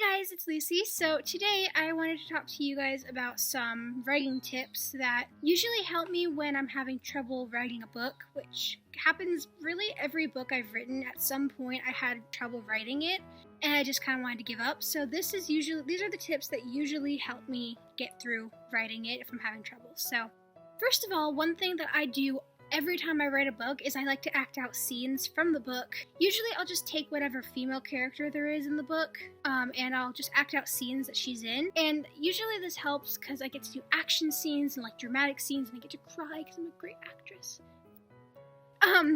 Hey guys, it's Lucy. So today I wanted to talk to you guys about some writing tips that usually help me when I'm having trouble writing a book, which happens really every book I've written. At some point I had trouble writing it and I just kind of wanted to give up. So these are the tips that usually help me get through writing it if I'm having trouble. So first of all, one thing that I do every time I write a book is I like to act out scenes from the book. Usually I'll just take whatever female character there is in the book, and I'll just act out scenes that she's in. And usually this helps because I get to do action scenes and like dramatic scenes and I get to cry because I'm a great actress.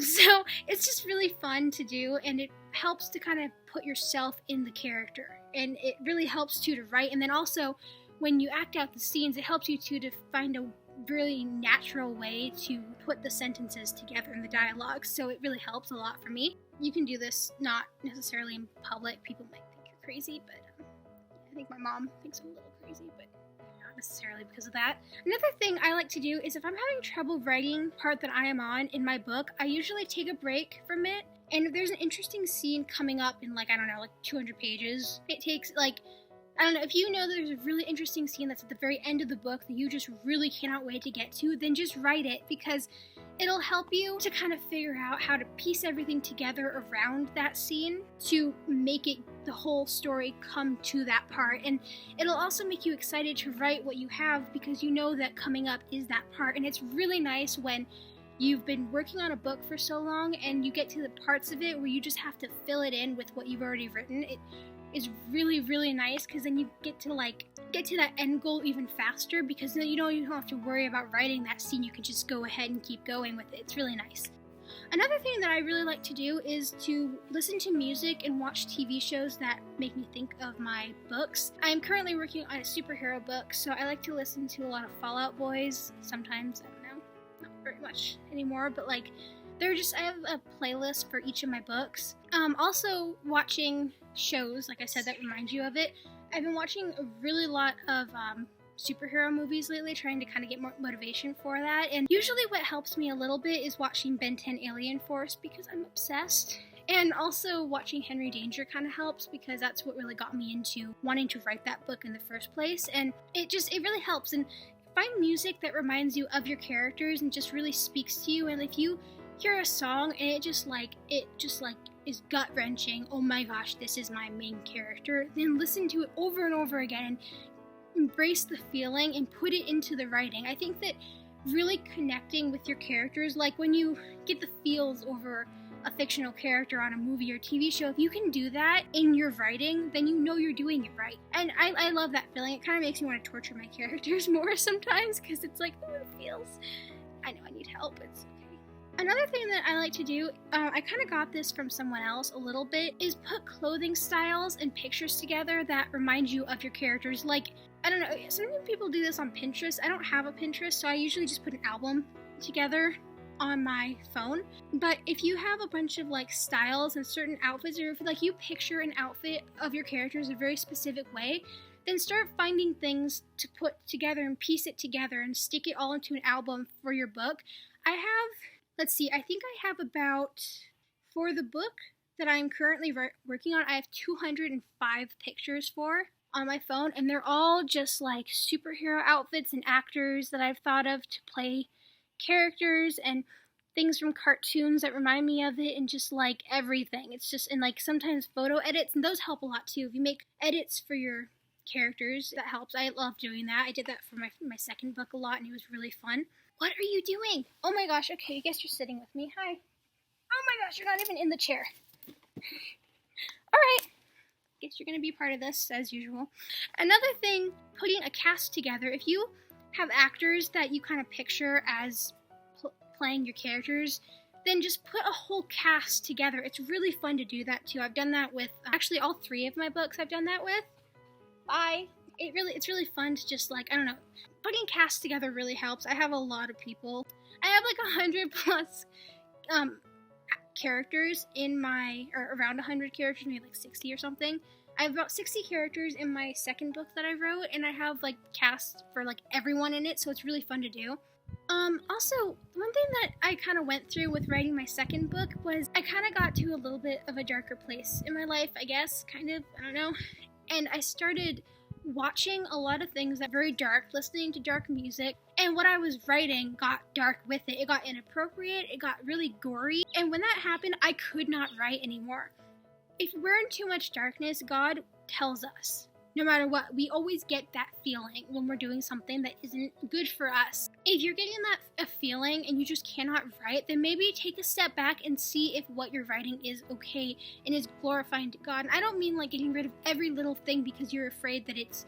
So it's just really fun to do, and it helps to kind of put yourself in the character. And it really helps too to write, and then also when you act out the scenes, it helps you too to find a really natural way to put the sentences together in the dialogue, so it really helps a lot for me. You can do this not necessarily in public. People might think you're crazy, but I think my mom thinks I'm a little crazy, but not necessarily because of that. Another thing I like to do is if I'm having trouble writing part that I am on in my book, I usually take a break from it, and if there's an interesting scene coming up in like 200 pages, it takes if you know that there's a really interesting scene that's at the very end of the book that you just really cannot wait to get to, then just write it, because it'll help you to kind of figure out how to piece everything together around that scene to make it the whole story come to that part. And it'll also make you excited to write what you have because you know that coming up is that part. And it's really nice when you've been working on a book for so long and you get to the parts of it where you just have to fill it in with what you've already written. It is really, really nice because then you get to that end goal even faster, because then you don't have to worry about writing that scene. You can just go ahead and keep going with it. It's really nice. Another thing that I really like to do is to listen to music and watch TV shows that make me think of my books. I'm currently working on a superhero book, so I like to listen to a lot of Fall Out Boys. Sometimes, I don't know, not very much anymore, but I have a playlist for each of my books. Also watching shows, like I said, that remind you of it. I've been watching a really lot of superhero movies lately, trying to kind of get more motivation for that. And usually what helps me a little bit is watching Ben 10 Alien Force because I'm obsessed. And also watching Henry Danger kind of helps because that's what really got me into wanting to write that book in the first place. And it really helps. And find music that reminds you of your characters and just really speaks to you. And if you hear a song and it just is gut-wrenching, oh my gosh, this is my main character, then listen to it over and over again and embrace the feeling and put it into the writing. I think that really connecting with your characters, like when you get the feels over a fictional character on a movie or TV show, if you can do that in your writing, then you know you're doing it right. And I love that feeling. It kind of makes me want to torture my characters more sometimes because it's like, oh, it feels. I know I need help. It's okay. Another thing that I like to do, I kind of got this from someone else a little bit, is put clothing styles and pictures together that remind you of your characters. Like, I don't know, sometimes people do this on Pinterest. I don't have a Pinterest, so I usually just put an album together on my phone. But if you have a bunch of styles and certain outfits, or if you picture an outfit of your characters a very specific way, then start finding things to put together and piece it together and stick it all into an album for your book. I think I have for the book that I'm currently working on, I have 205 pictures on my phone, and they're all just superhero outfits and actors that I've thought of to play characters and things from cartoons that remind me of it, and just everything. It's just, and sometimes photo edits, and those help a lot too. If you make edits for your characters, that helps. I love doing that. I did that for my second book a lot, and it was really fun. What are you doing? Oh my gosh, okay, I guess you're sitting with me. Hi. Oh my gosh, you're not even in the chair. Alright. Guess you're going to be part of this, as usual. Another thing, putting a cast together. If you have actors that you kind of picture as playing your characters, then just put a whole cast together. It's really fun to do that too. I've done that with, actually all 3 of my books I've done that with. Bye. It's really fun to just putting casts together really helps. I have a lot of people. I have 100 plus characters or around 100 characters, maybe 60 or something. I have about 60 characters in my second book that I wrote, and I have casts for everyone in it, so it's really fun to do. Also, one thing that I kind of went through with writing my second book was I kind of got to a little bit of a darker place in my life, I guess, kind of, I don't know. and I started watching a lot of things that were very dark, listening to dark music, and what I was writing got dark with it. It got inappropriate, it got really gory, and when that happened, I could not write anymore. If we're in too much darkness, God tells us. No matter what, we always get that feeling when we're doing something that isn't good for us. If you're getting that a feeling and you just cannot write, then maybe take a step back and see if what you're writing is okay and is glorifying to God. And I don't mean like getting rid of every little thing because you're afraid that it's...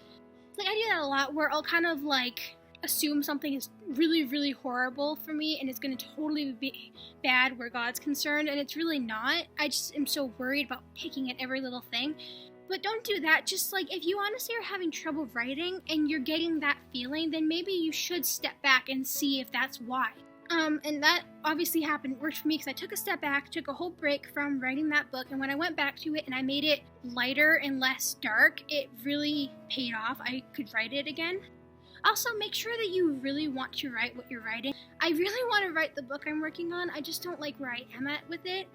Like, I do that a lot where I'll kind of like assume something is really, really horrible for me and it's going to totally be bad where God's concerned, and it's really not. I just am so worried about picking at every little thing. But don't do that. Just like, if you honestly are having trouble writing and you're getting that feeling, then maybe you should step back and see if that's why. And that obviously worked for me because I took a step back, took a whole break from writing that book, and when I went back to it and I made it lighter and less dark, it really paid off. I could write it again. Also, make sure that you really want to write what you're writing. I really want to write the book I'm working on. I just don't like where I am at with it,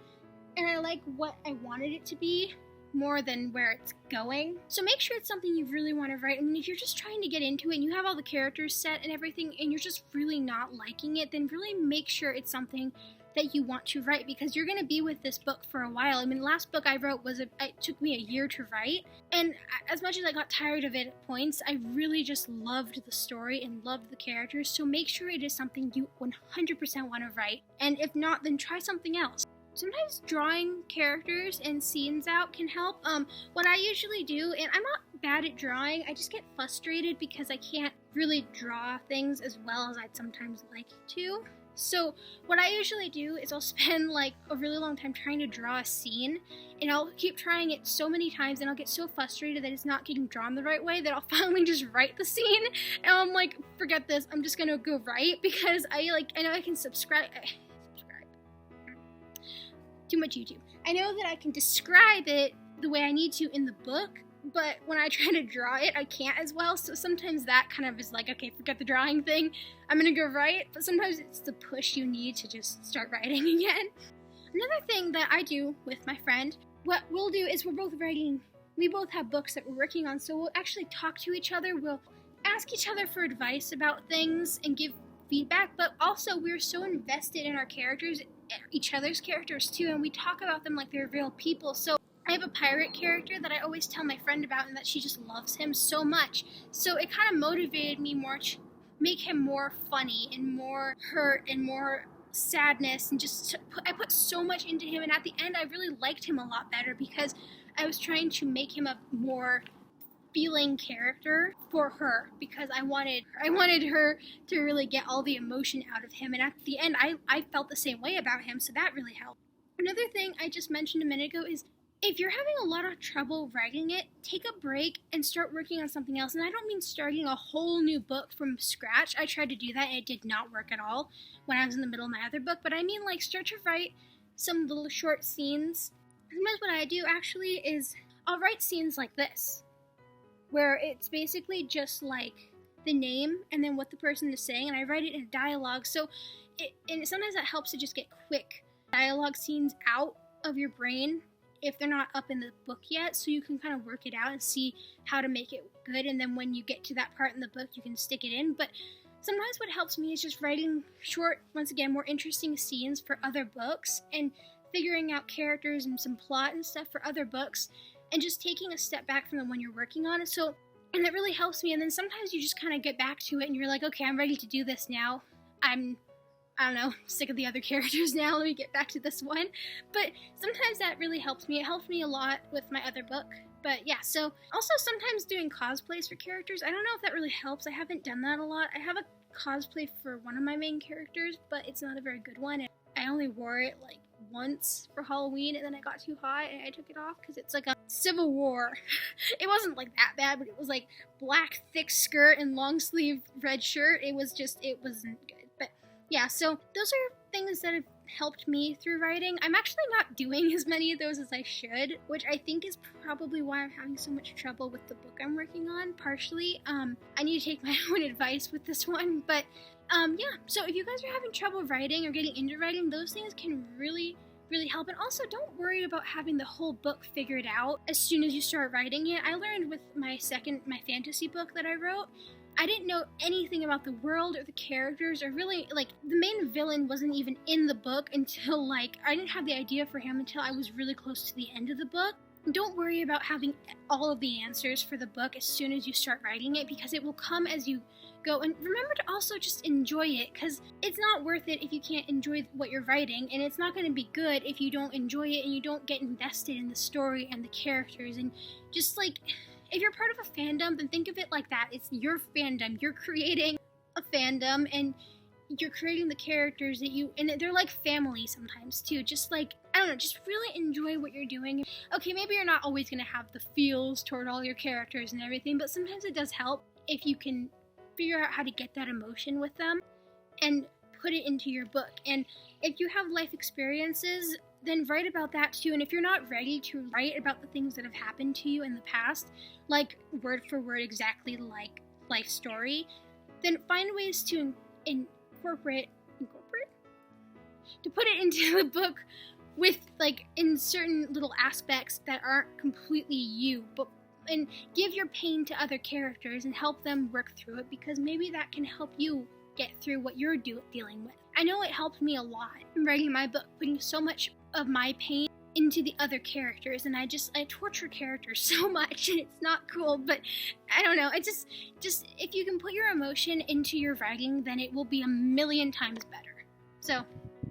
and I like what I wanted it to be more than where it's going. So make sure it's something you really want to write. I mean, if you're just trying to get into it and you have all the characters set and everything and you're just really not liking it, then really make sure it's something that you want to write, because you're going to be with this book for a while. I mean, the last book I wrote it took me a year to write, and as much as I got tired of it at points, I really just loved the story and loved the characters. So make sure it is something you 100% want to write, and if not, then try something else. Sometimes drawing characters and scenes out can help. What I usually do, and I'm not bad at drawing, I just get frustrated because I can't really draw things as well as I'd sometimes like to. So what I usually do is I'll spend like a really long time trying to draw a scene, and I'll keep trying it so many times and I'll get so frustrated that it's not getting drawn the right way that I'll finally just write the scene, and I'm like, forget this, I'm just gonna go write, because I know I can subscribe. Too much YouTube. I know that I can describe it the way I need to in the book, but when I try to draw it, I can't as well, so sometimes that kind of is like, okay, forget the drawing thing, I'm gonna go write, but sometimes it's the push you need to just start writing again. Another thing that I do with my friend, what we'll do is we both have books that we're working on, so we'll actually talk to each other, we'll ask each other for advice about things and give feedback, but also we're so invested in our characters, each other's characters too, and we talk about them like they're real people. So I have a pirate character that I always tell my friend about, and that she just loves him so much. So it kind of motivated me more to make him more funny and more hurt and more sadness, and I put so much into him, and at the end I really liked him a lot better because I was trying to make him a more feeling character for her, because I wanted her to really get all the emotion out of him, and at the end I felt the same way about him, so that really helped. Another thing I just mentioned a minute ago is, if you're having a lot of trouble writing it, take a break and start working on something else. And I don't mean starting a whole new book from scratch. I tried to do that and it did not work at all when I was in the middle of my other book, but I mean like start to write some little short scenes. Sometimes what I do actually is I'll write scenes like this, where it's basically just like the name and then what the person is saying, and I write it in dialogue. So sometimes that helps to just get quick dialogue scenes out of your brain if they're not up in the book yet, so you can kind of work it out and see how to make it good, and then when you get to that part in the book you can stick it in. But sometimes what helps me is just writing short, once again, more interesting scenes for other books, and figuring out characters and some plot and stuff for other books, and just taking a step back from the one you're working on. So, and that really helps me. And then sometimes you just kind of get back to it and you're like, okay, I'm ready to do this now. I don't know, sick of the other characters now, let me get back to this one. But sometimes that really helps me. It helped me a lot with my other book. But yeah, so also sometimes doing cosplays for characters, I don't know if that really helps. I haven't done that a lot. I have a cosplay for one of my main characters, but it's not a very good one. I only wore it like once for Halloween, and then I got too hot and I took it off because it's like a Civil War. It wasn't like that bad, but it was like black thick skirt and long sleeve red shirt. It wasn't good. But yeah, so those are things that have helped me through writing. I'm actually not doing as many of those as I should, which I think is probably why I'm having so much trouble with the book I'm working on, partially. I need to take my own advice with this one, but yeah, so if you guys are having trouble writing or getting into writing, those things can really, really help. And also, don't worry about having the whole book figured out as soon as you start writing it. I learned with my fantasy book that I wrote, I didn't know anything about the world or the characters, or really, like, the main villain wasn't even in the book until, like, I didn't have the idea for him until I was really close to the end of the book. Don't worry about having all of the answers for the book as soon as you start writing it, because it will come as you go. And remember to also just enjoy it, because it's not worth it if you can't enjoy what you're writing, and it's not going to be good if you don't enjoy it and you don't get invested in the story and the characters. And just, like, if you're part of a fandom, then think of it like that. It's your fandom. You're creating a fandom, and you're creating the characters that and they're like family sometimes too. Just, like, I don't know, just really enjoy what you're doing. Okay, maybe you're not always going to have the feels toward all your characters and everything, but sometimes it does help if you can figure out how to get that emotion with them and put it into your book. And if you have life experiences, then write about that too. And if you're not ready to write about the things that have happened to you in the past, like word for word exactly like life story, then find ways to incorporate to put it into the book with, like, in certain little aspects that aren't completely you, and give your pain to other characters and help them work through it, because maybe that can help you get through what you're dealing with. I know it helped me a lot in writing my book, putting so much of my pain into the other characters, and I torture characters so much, and it's not cool, but I don't know, it just if you can put your emotion into your writing, then it will be a million times better. So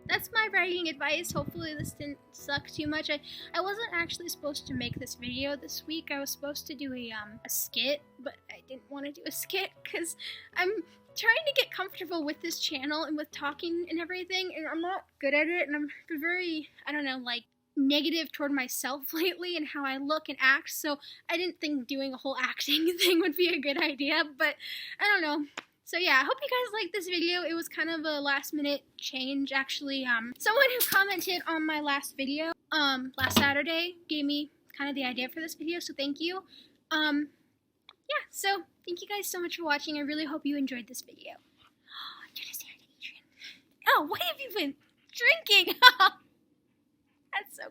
that's my writing advice. Hopefully this didn't suck too much. I wasn't actually supposed to make this video this week. I was supposed to do a skit, but I didn't want to do a skit because I'm trying to get comfortable with this channel and with talking and everything, and I'm not good at it, and I'm very, I don't know, like, negative toward myself lately and how I look and act, so I didn't think doing a whole acting thing would be a good idea, but I don't know. So yeah, I hope you guys liked this video. It was kind of a last minute change, actually. Someone who commented on my last video, last Saturday, gave me kind of the idea for this video, so thank you. Yeah, so thank you guys so much for watching. I really hope you enjoyed this video. Oh, I'm trying to say hi to Adrian. Oh, what have you been drinking? That's so